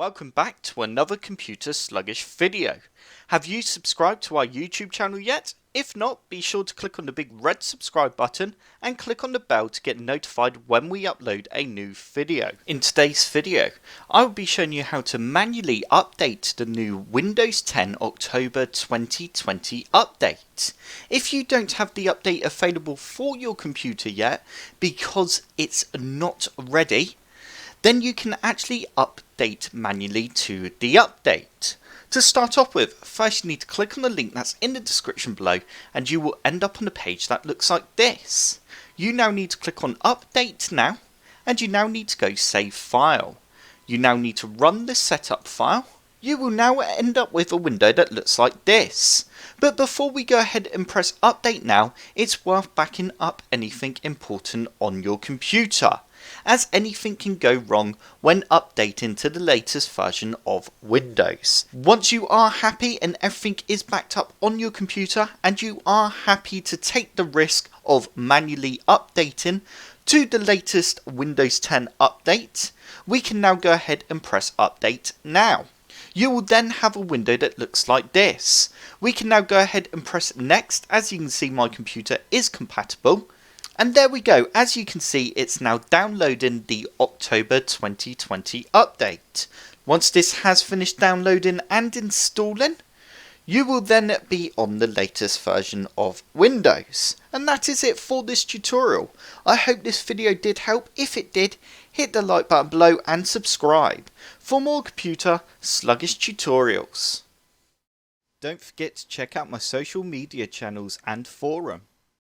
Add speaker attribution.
Speaker 1: Welcome back to another computer sluggish video. Have you subscribed to our YouTube channel yet? If not, be sure to click on the big red subscribe button and click on the bell to get notified when we upload a new video. In today's video, I will be showing you how to manually update the new Windows 10 October 2020 update. If you don't have the update available for your computer yet because it's not ready, then you can actually update manually to the update. To start off with, first you need to click on the link that's in the description below and you will end up on a page that looks like this. You now need to click on Update Now and you now need to go Save File. You now need to run the setup file. You will now end up with a window that looks like this. But before we go ahead and press Update Now, it's worth backing up anything important on your computer, as anything can go wrong when updating to the latest version of Windows. Once you are happy and everything is backed up on your computer and you are happy to take the risk of manually updating to the latest Windows 10 update, we can now go ahead and press Update Now. You will then have a window that looks like this. We can now go ahead and press Next. As you can see, my computer is compatible. And there we go, as you can see, it's now downloading the October 2020 update. Once this has finished downloading and installing, you will then be on the latest version of Windows. And that is it for this tutorial. I hope this video did help. If it did, hit the like button below and subscribe for more computer sluggish tutorials. Don't forget to check out my social media channels and forum.